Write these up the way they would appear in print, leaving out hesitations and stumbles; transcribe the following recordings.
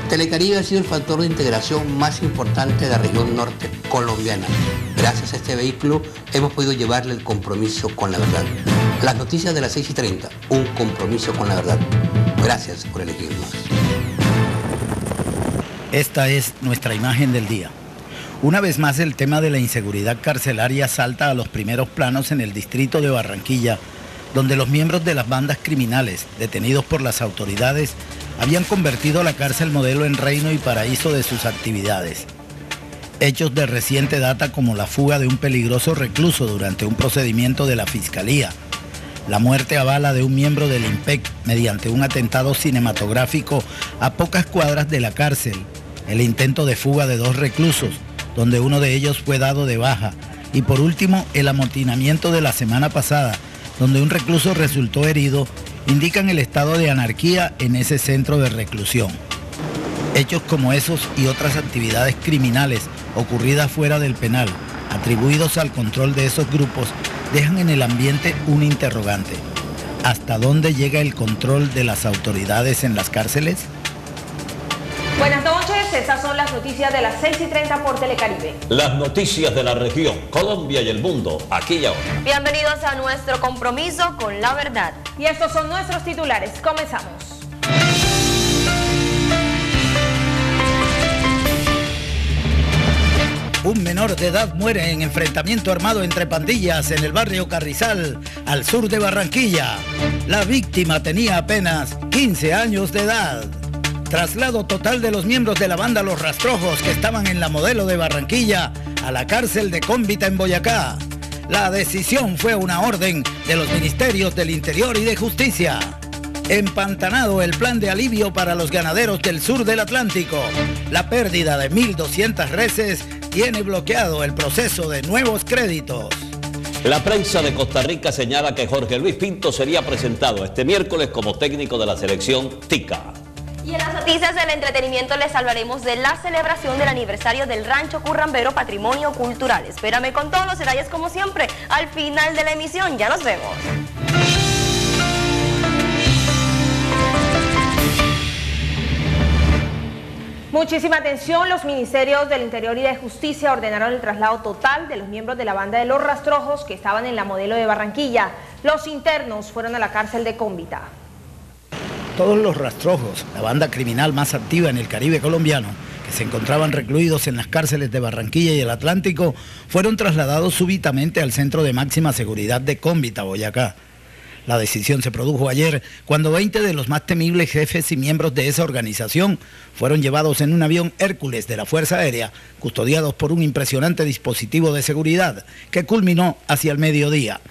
Telecaribe ha sido el factor de integración más importante de la región norte colombiana. Gracias a este vehículo hemos podido llevarle el compromiso con la verdad. Las noticias de las 6:30, un compromiso con la verdad. Gracias por elegirnos. Esta es nuestra imagen del día. Una vez más, el tema de la inseguridad carcelaria salta a los primeros planos en el distrito de Barranquilla, donde los miembros de las bandas criminales, detenidos por las autoridades, habían convertido la cárcel modelo en reino y paraíso de sus actividades. Hechos de reciente data como la fuga de un peligroso recluso durante un procedimiento de la Fiscalía, la muerte a bala de un miembro del IMPEC mediante un atentado cinematográfico a pocas cuadras de la cárcel, el intento de fuga de 2 reclusos, donde uno de ellos fue dado de baja, y por último el amotinamiento de la semana pasada, donde un recluso resultó herido, indican el estado de anarquía en ese centro de reclusión. Hechos como esos y otras actividades criminales ocurridas fuera del penal, atribuidos al control de esos grupos, dejan en el ambiente un interrogante. ¿Hasta dónde llega el control de las autoridades en las cárceles? Buenas noches, estas son las noticias de las 6:30 por Telecaribe. Las noticias de la región, Colombia y el mundo, aquí y ahora. Bienvenidos a nuestro compromiso con la verdad. Y estos son nuestros titulares. Comenzamos. Un menor de edad muere en enfrentamiento armado entre pandillas en el barrio Carrizal, al sur de Barranquilla. La víctima tenía apenas 15 años de edad. Traslado total de los miembros de la banda Los Rastrojos que estaban en la modelo de Barranquilla a la cárcel de Cómbita en Boyacá. La decisión fue una orden de los Ministerios del Interior y de Justicia. Empantanado el plan de alivio para los ganaderos del sur del Atlántico. La pérdida de 1.200 reses tiene bloqueado el proceso de nuevos créditos. La prensa de Costa Rica señala que Jorge Luis Pinto sería presentado este miércoles como técnico de la selección Tica. Y en las noticias del entretenimiento les hablaremos de la celebración del aniversario del Rancho Currambero Patrimonio Cultural. Espérame con todos los detalles como siempre al final de la emisión. Ya nos vemos. Muchísima atención, los ministerios del Interior y de Justicia ordenaron el traslado total de los miembros de la banda de Los Rastrojos que estaban en la modelo de Barranquilla. Los internos fueron a la cárcel de Cómbita. Todos los Rastrojos, la banda criminal más activa en el Caribe colombiano, que se encontraban recluidos en las cárceles de Barranquilla y el Atlántico, fueron trasladados súbitamente al centro de máxima seguridad de Cómbita, Boyacá. La decisión se produjo ayer cuando 20 de los más temibles jefes y miembros de esa organización fueron llevados en un avión Hércules de la Fuerza Aérea, custodiados por un impresionante dispositivo de seguridad que culminó hacia el mediodía.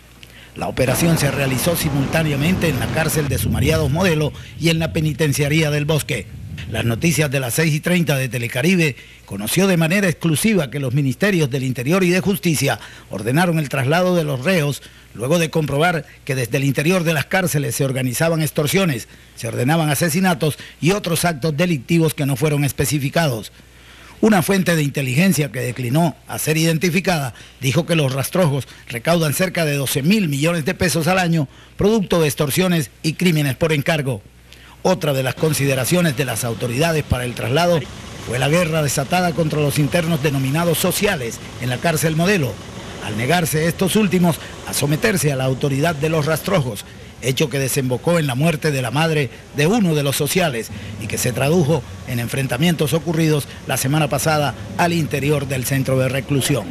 La operación se realizó simultáneamente en la cárcel de Sumariados Modelo y en la penitenciaría del Bosque. Las noticias de las 6:30 de Telecaribe conoció de manera exclusiva que los ministerios del Interior y de Justicia ordenaron el traslado de los reos luego de comprobar que desde el interior de las cárceles se organizaban extorsiones, se ordenaban asesinatos y otros actos delictivos que no fueron especificados. Una fuente de inteligencia que declinó a ser identificada dijo que los Rastrojos recaudan cerca de 12.000 millones de pesos al año, producto de extorsiones y crímenes por encargo. Otra de las consideraciones de las autoridades para el traslado fue la guerra desatada contra los internos denominados sociales en la cárcel modelo, al negarse estos últimos a someterse a la autoridad de los Rastrojos, hecho que desembocó en la muerte de la madre de uno de los sociales y que se tradujo en enfrentamientos ocurridos la semana pasada al interior del centro de reclusión.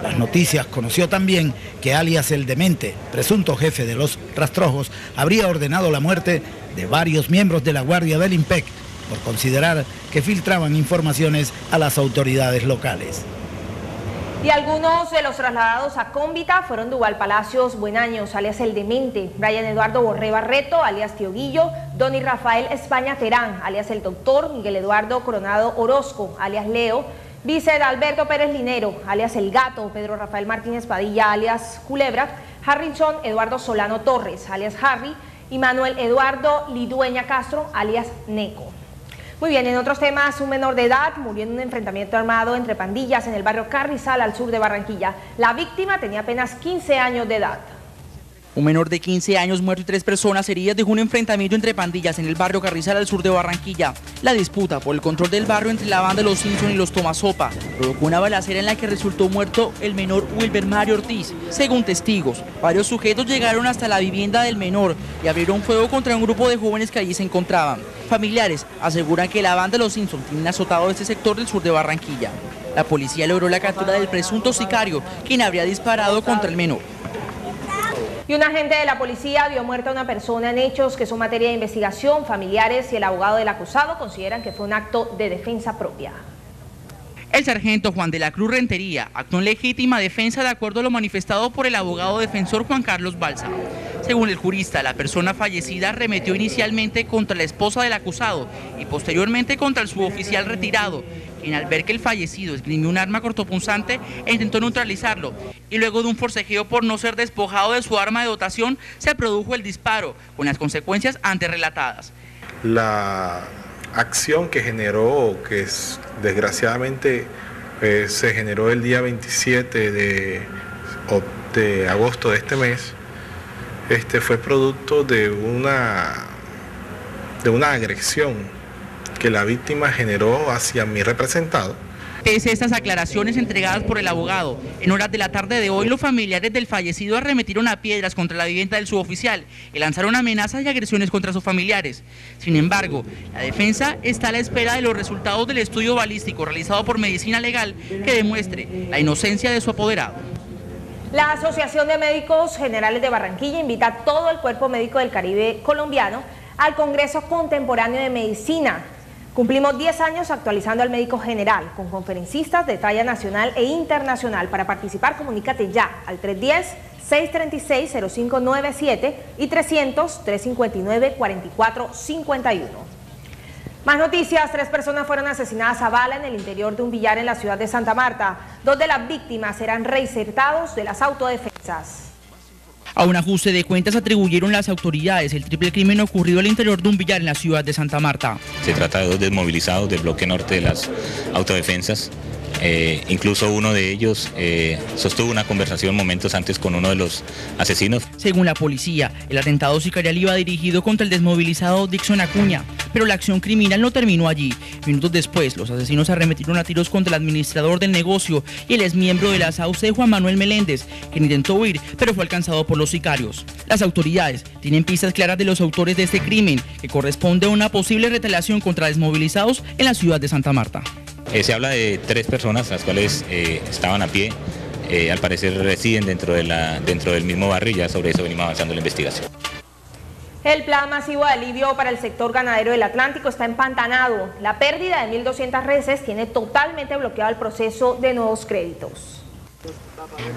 Las noticias conoció también que alias el Demente, presunto jefe de los Rastrojos, habría ordenado la muerte de varios miembros de la Guardia del IMPEC por considerar que filtraban informaciones a las autoridades locales. Y algunos de los trasladados a Cómbita fueron Duval Palacios Buenaños, alias El Demente, Brian Eduardo Borré Barreto, alias Tío Guillo, Donny Rafael España Terán, alias El Doctor, Miguel Eduardo Coronado Orozco, alias Leo, Vicente Alberto Pérez Linero, alias El Gato, Pedro Rafael Martínez Padilla, alias Culebra, Harrison Eduardo Solano Torres, alias Harry, y Manuel Eduardo Lidueña Castro, alias Neco. Muy bien, en otros temas, un menor de edad murió en un enfrentamiento armado entre pandillas en el barrio Carrizal, al sur de Barranquilla. La víctima tenía apenas 15 años de edad. Un menor de 15 años muerto y 3 personas heridas dejó un enfrentamiento entre pandillas en el barrio Carrizal al sur de Barranquilla. La disputa por el control del barrio entre la banda Los Simpson y los Tomasopa provocó una balacera en la que resultó muerto el menor Wilber Mario Ortiz. Según testigos, varios sujetos llegaron hasta la vivienda del menor y abrieron fuego contra un grupo de jóvenes que allí se encontraban. Familiares aseguran que la banda Los Simpson tiene azotado este sector del sur de Barranquilla. La policía logró la captura del presunto sicario, quien habría disparado contra el menor. Y un agente de la policía vio muerta a una persona en hechos que son materia de investigación. Familiares y el abogado del acusado consideran que fue un acto de defensa propia. El sargento Juan de la Cruz Rentería actuó en legítima defensa de acuerdo a lo manifestado por el abogado defensor Juan Carlos Balsa. Según el jurista, la persona fallecida arremetió inicialmente contra la esposa del acusado y posteriormente contra el suboficial retirado, quien al ver que el fallecido esgrimió un arma cortopunzante e intentó neutralizarlo, y luego de un forcejeo por no ser despojado de su arma de dotación, se produjo el disparo, con las consecuencias antes relatadas. La acción que generó, que desgraciadamente se generó el día 27 de agosto de este mes, fue producto de una agresión que la víctima generó hacia mi representado. Pese a estas aclaraciones entregadas por el abogado, en horas de la tarde de hoy los familiares del fallecido arremetieron a piedras contra la vivienda del suboficial y lanzaron amenazas y agresiones contra sus familiares. Sin embargo, la defensa está a la espera de los resultados del estudio balístico realizado por Medicina Legal que demuestre la inocencia de su apoderado. La Asociación de Médicos Generales de Barranquilla invita a todo el cuerpo médico del Caribe colombiano al Congreso Contemporáneo de Medicina. Cumplimos 10 años actualizando al médico general con conferencistas de talla nacional e internacional. Para participar, comunícate ya al 310-636-0597 y 300-359-4451. Más noticias, 3 personas fueron asesinadas a bala en el interior de un billar en la ciudad de Santa Marta. 2 de las víctimas serán reinsertados de las autodefensas. A un ajuste de cuentas atribuyeron las autoridades el triple crimen ocurrido al interior de un billar en la ciudad de Santa Marta. Se trata de 2 desmovilizados del bloque norte de las autodefensas. Incluso uno de ellos sostuvo una conversación momentos antes con uno de los asesinos. Según la policía, el atentado sicarial iba dirigido contra el desmovilizado Dixon Acuña, pero la acción criminal no terminó allí. Minutos después, los asesinos arremetieron a tiros contra el administrador del negocio y el exmiembro de la SAUCE, Juan Manuel Meléndez, quien intentó huir, pero fue alcanzado por los sicarios. Las autoridades tienen pistas claras de los autores de este crimen, que corresponde a una posible retaliación contra desmovilizados en la ciudad de Santa Marta. Se habla de 3 personas, las cuales estaban a pie, al parecer residen dentro del mismo barrio y ya sobre eso venimos avanzando la investigación. El plan masivo de alivio para el sector ganadero del Atlántico está empantanado. La pérdida de 1.200 reses tiene totalmente bloqueado el proceso de nuevos créditos.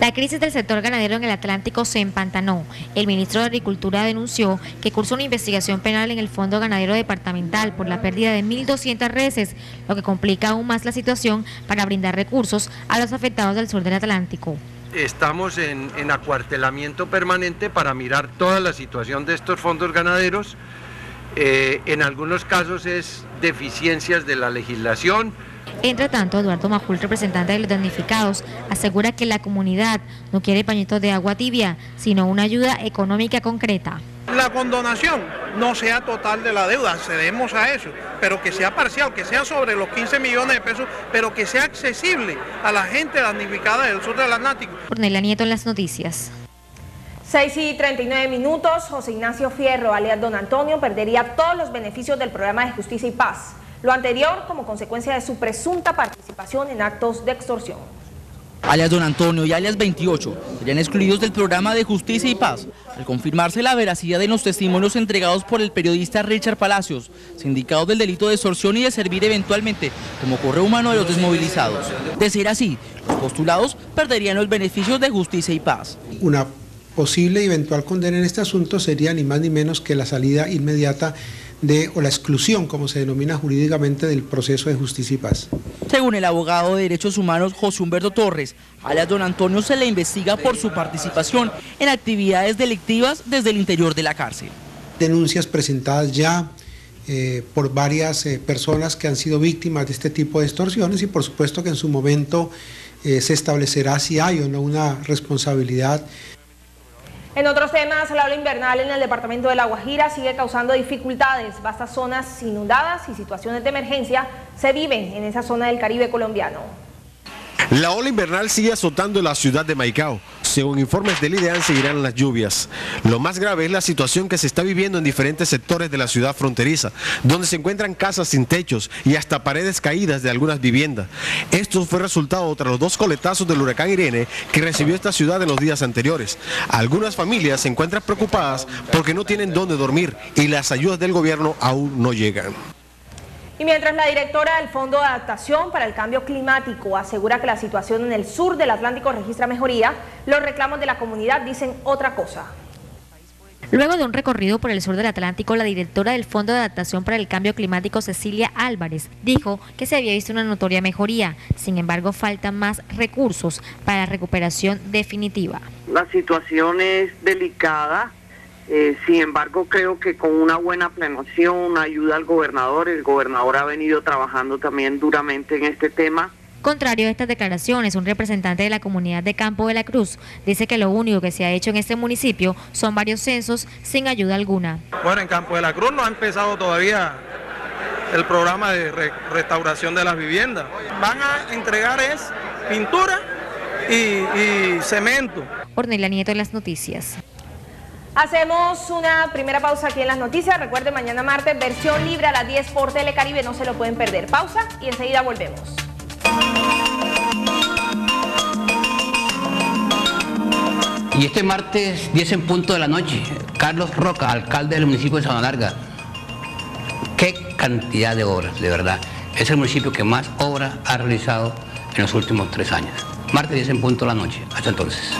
La crisis del sector ganadero en el Atlántico se empantanó. El ministro de Agricultura denunció que cursó una investigación penal en el Fondo Ganadero Departamental por la pérdida de 1.200 reses, lo que complica aún más la situación para brindar recursos a los afectados del sur del Atlántico. Estamos en acuartelamiento permanente para mirar toda la situación de estos fondos ganaderos. En algunos casos es deficiencias de la legislación. Entre tanto, Eduardo Majul, representante de los damnificados, asegura que la comunidad no quiere pañitos de agua tibia, sino una ayuda económica concreta. La condonación no sea total de la deuda, cedemos a eso, pero que sea parcial, que sea sobre los 15 millones de pesos, pero que sea accesible a la gente damnificada del sur del Atlántico. Ornella Nieto en las noticias. 6:39. José Ignacio Fierro, alias Don Antonio, perdería todos los beneficios del programa de Justicia y Paz. Lo anterior como consecuencia de su presunta participación en actos de extorsión. Alias Don Antonio y alias 28 serían excluidos del programa de Justicia y Paz al confirmarse la veracidad de los testimonios entregados por el periodista Richard Palacios, sindicado del delito de extorsión y de servir eventualmente como correo humano de los desmovilizados. De ser así, los postulados perderían los beneficios de Justicia y Paz. Una posible y eventual condena en este asunto sería ni más ni menos que la salida inmediata o la exclusión, como se denomina jurídicamente, del proceso de Justicia y Paz. Según el abogado de Derechos Humanos José Humberto Torres, alias Don Antonio se le investiga por su participación en actividades delictivas desde el interior de la cárcel. denuncias presentadas ya por varias personas que han sido víctimas de este tipo de extorsiones y por supuesto que en su momento se establecerá si hay o no una responsabilidad. En otros temas, la ola invernal en el departamento de La Guajira sigue causando dificultades. Vastas zonas inundadas y situaciones de emergencia se viven en esa zona del Caribe colombiano. La ola invernal sigue azotando la ciudad de Maicao. Según informes del IDEAN, seguirán las lluvias. Lo más grave es la situación que se está viviendo en diferentes sectores de la ciudad fronteriza, donde se encuentran casas sin techos y hasta paredes caídas de algunas viviendas. Esto fue resultado tras los 2 coletazos del huracán Irene que recibió esta ciudad en los días anteriores. Algunas familias se encuentran preocupadas porque no tienen dónde dormir y las ayudas del gobierno aún no llegan. Y mientras la directora del Fondo de Adaptación para el Cambio Climático asegura que la situación en el sur del Atlántico registra mejoría, los reclamos de la comunidad dicen otra cosa. Luego de un recorrido por el sur del Atlántico, la directora del Fondo de Adaptación para el Cambio Climático, Cecilia Álvarez, dijo que se había visto una notoria mejoría. Sin embargo, faltan más recursos para la recuperación definitiva. La situación es delicada. Sin embargo, creo que con una buena planeación, ayuda al gobernador, el gobernador ha venido trabajando también duramente en este tema. Contrario a estas declaraciones, un representante de la comunidad de Campo de la Cruz dice que lo único que se ha hecho en este municipio son varios censos sin ayuda alguna. Bueno, en Campo de la Cruz no ha empezado todavía el programa de restauración de las viviendas. Van a entregar pintura y cemento. Ornella Nieto en las noticias. Hacemos una primera pausa aquí en las noticias. Recuerden, mañana martes, versión libre a las 10 por Telecaribe, no se lo pueden perder. Pausa y enseguida volvemos. Y este martes, 10 en punto de la noche, Carlos Roca, alcalde del municipio de Sabana Larga. Qué cantidad de obras, de verdad. Es el municipio que más obras ha realizado en los últimos 3 años. Martes 10 en punto de la noche. Hasta entonces.